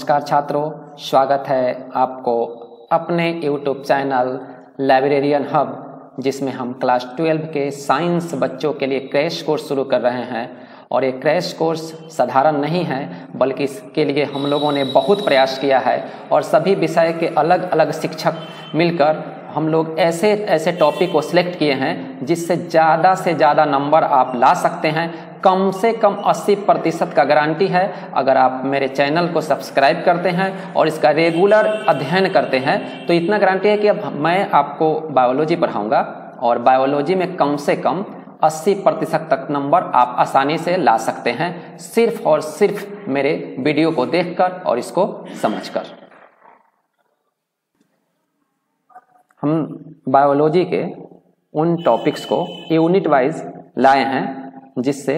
नमस्कार छात्रों, स्वागत है आपको अपने YouTube चैनल लाइब्रेरियन हब, जिसमें हम क्लास 12 के साइंस बच्चों के लिए क्रैश कोर्स शुरू कर रहे हैं। और ये क्रैश कोर्स साधारण नहीं है, बल्कि इसके लिए हम लोगों ने बहुत प्रयास किया है और सभी विषय के अलग अलग शिक्षक मिलकर हम लोग ऐसे ऐसे टॉपिक को सिलेक्ट किए हैं जिससे ज़्यादा से ज़्यादा नंबर आप ला सकते हैं। कम से कम 80% का गारंटी है अगर आप मेरे चैनल को सब्सक्राइब करते हैं और इसका रेगुलर अध्ययन करते हैं। तो इतना गारंटी है कि अब मैं आपको बायोलॉजी पढ़ाऊंगा और बायोलॉजी में कम से कम 80% तक नंबर आप आसानी से ला सकते हैं, सिर्फ और सिर्फ मेरे वीडियो को देखकर और इसको समझकर। हम बायोलॉजी के उन टॉपिक्स को यूनिट वाइज लाए हैं जिससे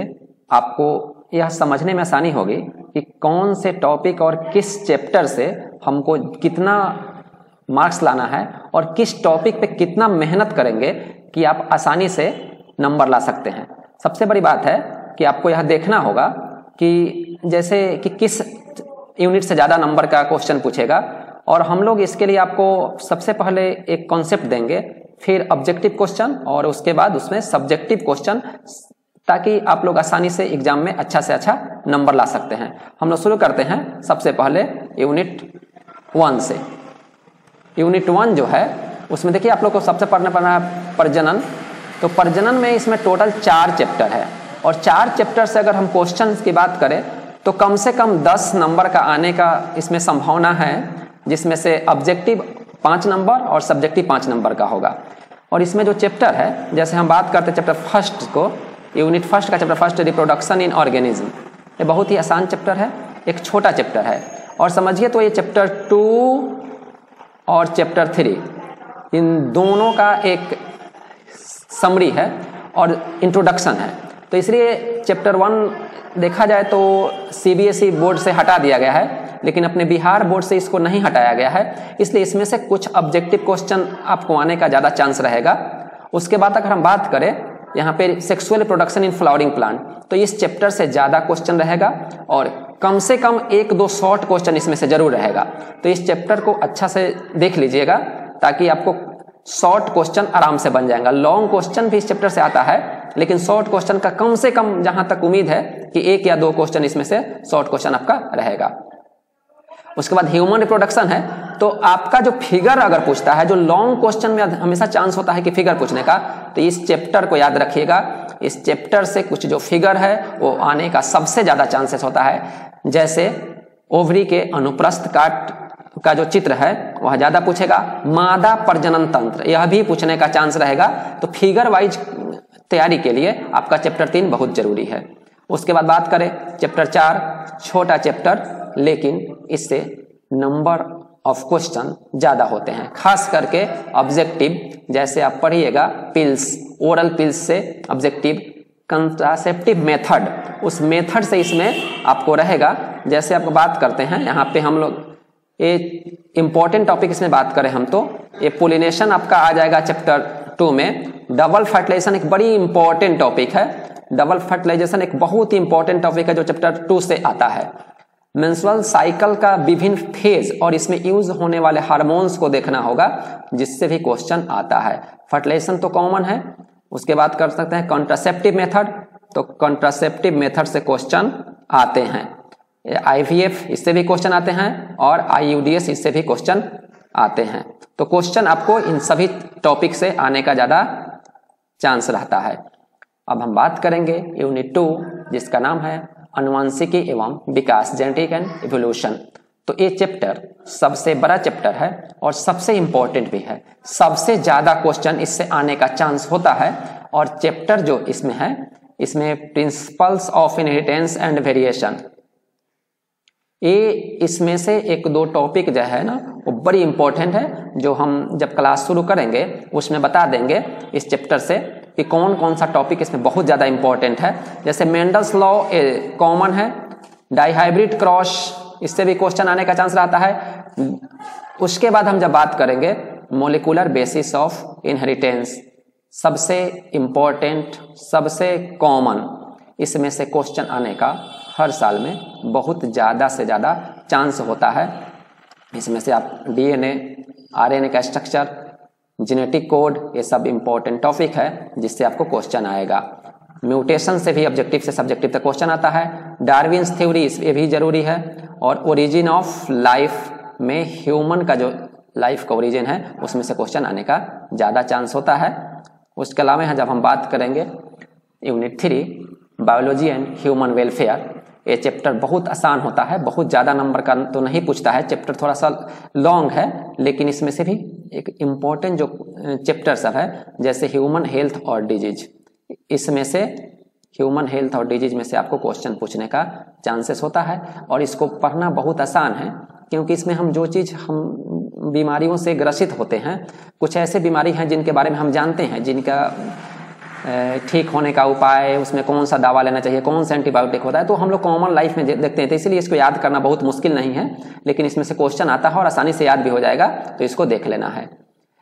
आपको यह समझने में आसानी होगी कि कौन से टॉपिक और किस चैप्टर से हमको कितना मार्क्स लाना है और किस टॉपिक पे कितना मेहनत करेंगे कि आप आसानी से नंबर ला सकते हैं। सबसे बड़ी बात है कि आपको यह देखना होगा कि जैसे कि किस यूनिट से ज़्यादा नंबर का क्वेश्चन पूछेगा, और हम लोग इसके लिए आपको सबसे पहले एक कॉन्सेप्ट देंगे, फिर ऑब्जेक्टिव क्वेश्चन और उसके बाद उसमें सब्जेक्टिव क्वेश्चन, ताकि आप लोग आसानी से एग्जाम में अच्छा से अच्छा नंबर ला सकते हैं। हम लोग शुरू करते हैं सबसे पहले यूनिट 1 से। यूनिट 1 जो है उसमें देखिए आप लोग को सबसे पढ़ना है प्रजनन। तो प्रजनन में इसमें टोटल 4 चैप्टर है और 4 चैप्टर से अगर हम क्वेश्चन की बात करें तो कम से कम 10 नंबर का आने का इसमें संभावना है, जिसमें से ऑब्जेक्टिव 5 नंबर और सब्जेक्टिव 5 नंबर का होगा। और इसमें जो चैप्टर है, जैसे हम बात करते हैं चैप्टर फर्स्ट को, यूनिट फर्स्ट का chapter first reproduction in organism, ये बहुत ही आसान चैप्टर है, एक छोटा चैप्टर है। और समझिए तो ये चैप्टर 2 और चैप्टर 3 इन दोनों का एक समरी है और इंट्रोडक्शन है। तो इसलिए चैप्टर 1 देखा जाए तो CBSE बोर्ड से हटा दिया गया है, लेकिन अपने बिहार बोर्ड से इसको नहीं हटाया गया है, इसलिए इसमें से कुछ ऑब्जेक्टिव क्वेश्चन आपको आने का ज़्यादा चांस रहेगा। उसके बाद अगर हम बात करें यहाँ पे sexual reproduction in flowering plant, तो इस चैप्टर से ज़्यादा क्वेश्चन रहेगा और कम से कम 1-2 शॉर्ट क्वेश्चन इसमें से जरूर रहेगा। तो इस चैप्टर को अच्छा से देख लीजिएगा ताकि आपको शॉर्ट क्वेश्चन आराम से बन जाएगा। लॉन्ग क्वेश्चन भी इस चैप्टर से आता है, लेकिन शॉर्ट क्वेश्चन का कम से कम जहां तक उम्मीद है कि 1 या 2 क्वेश्चन इसमें से शॉर्ट क्वेश्चन आपका रहेगा। उसके बाद ह्यूमन रिप्रोडक्शन है, तो आपका जो फिगर अगर पूछता है, जो लॉन्ग क्वेश्चन में हमेशा चांस होता है कि फिगर पूछने का, तो इस चैप्टर को याद रखिएगा। इस चैप्टर से कुछ जो फिगर है वो आने का सबसे ज्यादा चांसेस होता है। जैसे ओवरी के अनुप्रस्थ काट का जो चित्र है वह ज्यादा पूछेगा। मादा प्रजनन तंत्र, यह भी पूछने का चांस रहेगा। तो फिगर वाइज तैयारी के लिए आपका चैप्टर 3 बहुत जरूरी है। उसके बाद बात करें चैप्टर 4, छोटा चैप्टर, लेकिन इससे नंबर ऑफ क्वेश्चन ज्यादा होते हैं, खास करके ऑब्जेक्टिव। जैसे आप पढ़िएगा पिल्स, ओरल पिल्स से ऑब्जेक्टिव, कंट्रासेप्टिव मेथड, उस मेथड से इसमें आपको रहेगा। जैसे आपको बात करते हैं यहाँ पे हम लोग एक इंपॉर्टेंट टॉपिक इसमें बात करें हम, तो ये पोलिनेशन आपका आ जाएगा चैप्टर 2 में। डबल फर्टिलाइजेशन एक बड़ी इंपॉर्टेंट टॉपिक है। डबल फर्टिलाइजेशन एक बहुत ही इंपॉर्टेंट टॉपिक है जो चैप्टर 2 से आता है। मेंस्ट्रुअल साइकिल का विभिन्न फेज और इसमें यूज होने वाले हार्मोन्स को देखना होगा, जिससे भी क्वेश्चन आता है। फर्टिलाइजेशन तो कॉमन है। उसके बाद कर सकते हैं कॉन्ट्रासेप्टिव मेथड, तो कॉन्ट्रासेप्टिव मेथड से क्वेश्चन आते हैं। IVF इससे भी क्वेश्चन आते हैं और IUDS इससे भी क्वेश्चन आते हैं। तो क्वेश्चन आपको इन सभी टॉपिक से आने का ज्यादा चांस रहता है। अब हम बात करेंगे यूनिट 2, जिसका नाम है अनुवांशिकी एवं विकास, जेनेटिक एंड इवोल्यूशन। तो ये चैप्टर सबसे बड़ा चैप्टर है और सबसे इंपॉर्टेंट भी है। सबसे ज्यादा क्वेश्चन इससे आने का चांस होता है। और चैप्टर जो इसमें है, इसमें principles of inheritance and variation, ये इसमें से 1-2 टॉपिक जो है ना वो बड़ी इंपॉर्टेंट है, जो हम जब क्लास शुरू करेंगे उसमें बता देंगे इस चैप्टर से कि कौन कौन सा टॉपिक इसमें बहुत ज़्यादा इंपॉर्टेंट है। जैसे मेंडल्स लॉ कॉमन है, डाइहाइब्रिड क्रॉस, इससे भी क्वेश्चन आने का चांस रहता है। उसके बाद हम जब बात करेंगे मॉलिक्यूलर बेसिस ऑफ इनहेरिटेंस, सबसे इंपॉर्टेंट, सबसे कॉमन, इसमें से क्वेश्चन आने का हर साल में बहुत ज़्यादा से ज़्यादा चांस होता है। इसमें से आप डीएनए, आरएनए का स्ट्रक्चर, जेनेटिक कोड, ये सब इम्पोर्टेंट टॉपिक है जिससे आपको क्वेश्चन आएगा। म्यूटेशन से भी ऑब्जेक्टिव से सब्जेक्टिव तक क्वेश्चन आता है। डार्विन्स थ्योरी, ये भी जरूरी है। और ओरिजिन ऑफ लाइफ में ह्यूमन का जो लाइफ का ओरिजिन है उसमें से क्वेश्चन आने का ज़्यादा चांस होता है। उसके अलावा यहाँ जब हम बात करेंगे unit 3 biology and human welfare, ये चैप्टर बहुत आसान होता है, बहुत ज़्यादा नंबर का तो नहीं पूछता है, चैप्टर थोड़ा सा लॉन्ग है, लेकिन इसमें से भी एक इम्पॉर्टेंट जो चैप्टर सब है जैसे ह्यूमन हेल्थ और डिजीज, इसमें से ह्यूमन हेल्थ और डिजीज में से आपको क्वेश्चन पूछने का चांसेस होता है। और इसको पढ़ना बहुत आसान है क्योंकि इसमें हम जो चीज़ हम बीमारियों से ग्रसित होते हैं, कुछ ऐसे बीमारी हैं जिनके बारे में हम जानते हैं, जिनका ठीक होने का उपाय, उसमें कौन सा दवा लेना चाहिए, कौन सा एंटीबायोटिक होता है, तो हम लोग कॉमन लाइफ में देखते हैं, तो इसलिए इसको याद करना बहुत मुश्किल नहीं है, लेकिन इसमें से क्वेश्चन आता है और आसानी से याद भी हो जाएगा, तो इसको देख लेना है।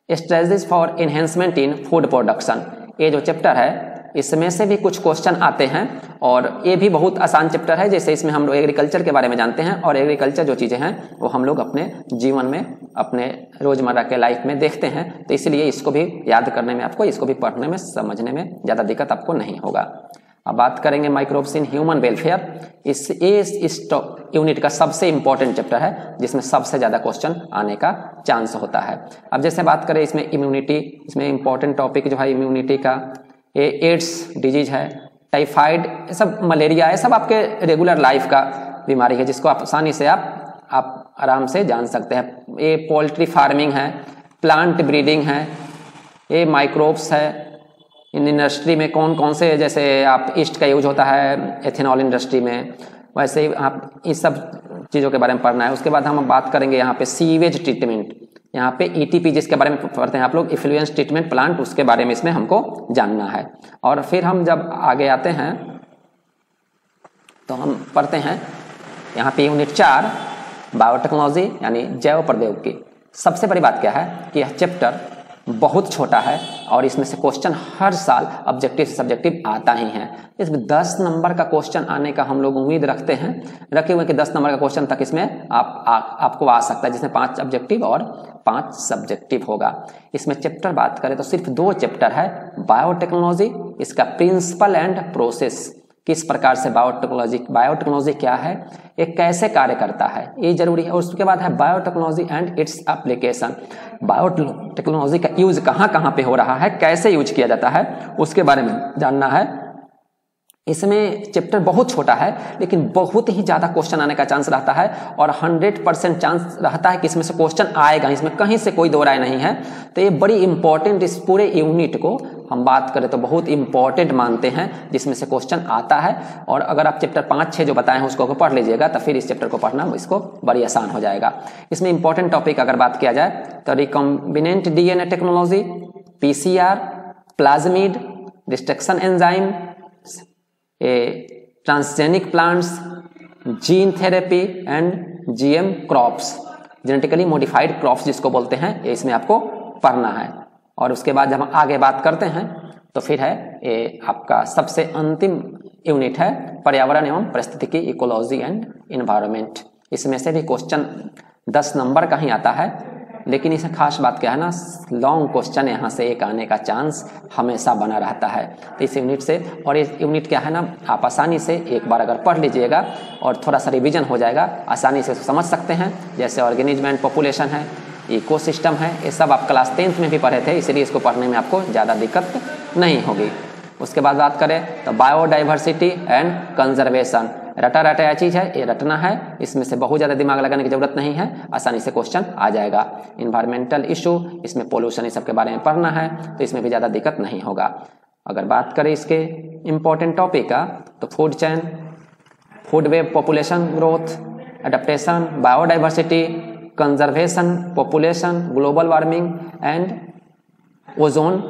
Strategies for enhancement in food production, ये जो चैप्टर है इसमें से भी कुछ क्वेश्चन आते हैं और ये भी बहुत आसान चैप्टर है। जैसे इसमें हम लोग एग्रीकल्चर के बारे में जानते हैं और एग्रीकल्चर जो चीज़ें हैं वो हम लोग अपने जीवन में, अपने रोजमर्रा के लाइफ में देखते हैं, तो इसलिए इसको भी याद करने में आपको, इसको भी पढ़ने में, समझने में ज़्यादा दिक्कत आपको नहीं होगा। अब बात करेंगे माइक्रोब्स इन ह्यूमन वेलफेयर, इस यूनिट का सबसे इंपॉर्टेंट चैप्टर है जिसमें सबसे ज़्यादा क्वेश्चन आने का चांस होता है। अब जैसे बात करें इसमें इम्यूनिटी, इसमें इंपॉर्टेंट टॉपिक जो है इम्यूनिटी का, ये एड्स डिजीज है, टाइफाइड, ये सब मलेरिया, ये सब आपके रेगुलर लाइफ का बीमारी है जिसको आप आसानी से आप आराम से जान सकते हैं। ये पोल्ट्री फार्मिंग है, प्लांट ब्रीडिंग है, ये माइक्रोब्स है, इन इंडस्ट्री में कौन कौन से, जैसे आप ईस्ट का यूज होता है एथेनॉल इंडस्ट्री में, वैसे ही आप इस सब चीज़ों के बारे में पढ़ना है। उसके बाद हम बात करेंगे यहाँ पे सीवेज ट्रीटमेंट, यहाँ पे ईटीपी जिसके बारे में पढ़ते हैं आप लोग, इफ्लुएंस ट्रीटमेंट प्लांट, उसके बारे में इसमें हमको जानना है। और फिर हम जब आगे आते हैं तो हम पढ़ते हैं यहाँ पे यूनिट 4 बायोटेक्नोलॉजी यानी जैव प्रौद्योगिकी। सबसे बड़ी बात क्या है कि यह चैप्टर बहुत छोटा है और इसमें से क्वेश्चन हर साल ऑब्जेक्टिव से सब्जेक्टिव आता ही है। इसमें 10 नंबर का क्वेश्चन आने का हम लोग उम्मीद रखते हैं, रखे हुए कि 10 नंबर का क्वेश्चन तक इसमें आपको आ सकता है, जिसमें 5 ऑब्जेक्टिव और 5 सब्जेक्टिव होगा। इसमें चैप्टर बात करें तो सिर्फ 2 चैप्टर है, बायोटेक्नोलॉजी, इसका प्रिंसिपल एंड प्रोसेस, किस प्रकार से बायोटेक्नोलॉजी क्या है, ये कैसे कार्य करता है, ये जरूरी है। और उसके बाद है biotechnology and its application, biotechnology का यूज कहाँ कहाँ पे हो रहा है, कैसे यूज किया जाता है, उसके बारे में जानना है। इसमें चैप्टर बहुत छोटा है लेकिन बहुत ही ज़्यादा क्वेश्चन आने का चांस रहता है और 100% चांस रहता है कि इसमें से क्वेश्चन आएगा, इसमें कहीं से कोई दो राय नहीं है। तो ये बड़ी इंपॉर्टेंट, इस पूरे यूनिट को हम बात करें तो बहुत इंपॉर्टेंट मानते हैं जिसमें से क्वेश्चन आता है। और अगर आप चैप्टर 5-6 जो बताए हैं उसको पढ़ लीजिएगा तो फिर इस चैप्टर को पढ़ना इसको बड़ी आसान हो जाएगा। इसमें इंपॉर्टेंट टॉपिक अगर बात किया जाए तो recombinant DNA technology, PCR, plasmid, destruction enzyme, transgenic plants, gene therapy and GM crops, genetically modified crops जिसको बोलते हैं, ये इसमें आपको पढ़ना है। और उसके बाद जब हम आगे बात करते हैं तो फिर है ये आपका सबसे अंतिम यूनिट है पर्यावरण एवं पारिस्थितिकी, इकोलॉजी एंड इन्वायरमेंट। इसमें से भी क्वेश्चन 10 नंबर का ही आता है, लेकिन इसमें खास बात क्या है ना, लॉन्ग क्वेश्चन यहाँ से एक आने का चांस हमेशा बना रहता है। तो इस यूनिट से, और ये यूनिट क्या है ना, आप आसानी से एक बार अगर पढ़ लीजिएगा और थोड़ा सा रिवीजन हो जाएगा, आसानी से समझ सकते हैं। जैसे ऑर्गेनिज्म एंड पॉपुलेशन है, इकोसिस्टम है, ये सब आप क्लास 10th में भी पढ़े थे, इसीलिए इसको पढ़ने में आपको ज़्यादा दिक्कत नहीं होगी। उसके बाद बात करें तो बायोडाइवर्सिटी एंड कंजर्वेशन, रटा चीज़ है, ये रटना है, इसमें से बहुत ज़्यादा दिमाग लगाने की जरूरत नहीं है, आसानी से क्वेश्चन आ जाएगा। इन्वायरमेंटल इशू, इसमें पोल्यूशन, इस सब के बारे में पढ़ना है, तो इसमें भी ज़्यादा दिक्कत नहीं होगा। अगर बात करें इसके इम्पोर्टेंट टॉपिक का तो food chain, food web, population growth, adaptation, biodiversity, conservation, population, global warming and ozone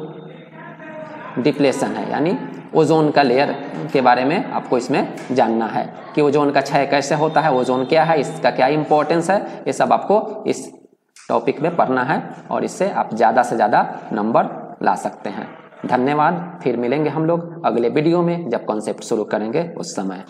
depletion है, यानी ओजोन का लेयर के बारे में आपको इसमें जानना है कि ओजोन का क्षय कैसे होता है, ओजोन क्या है, इसका क्या इंपॉर्टेंस है, ये सब आपको इस टॉपिक में पढ़ना है और इससे आप ज़्यादा से ज़्यादा नंबर ला सकते हैं। धन्यवाद, फिर मिलेंगे हम लोग अगले वीडियो में जब कॉन्सेप्ट शुरू करेंगे उस समय।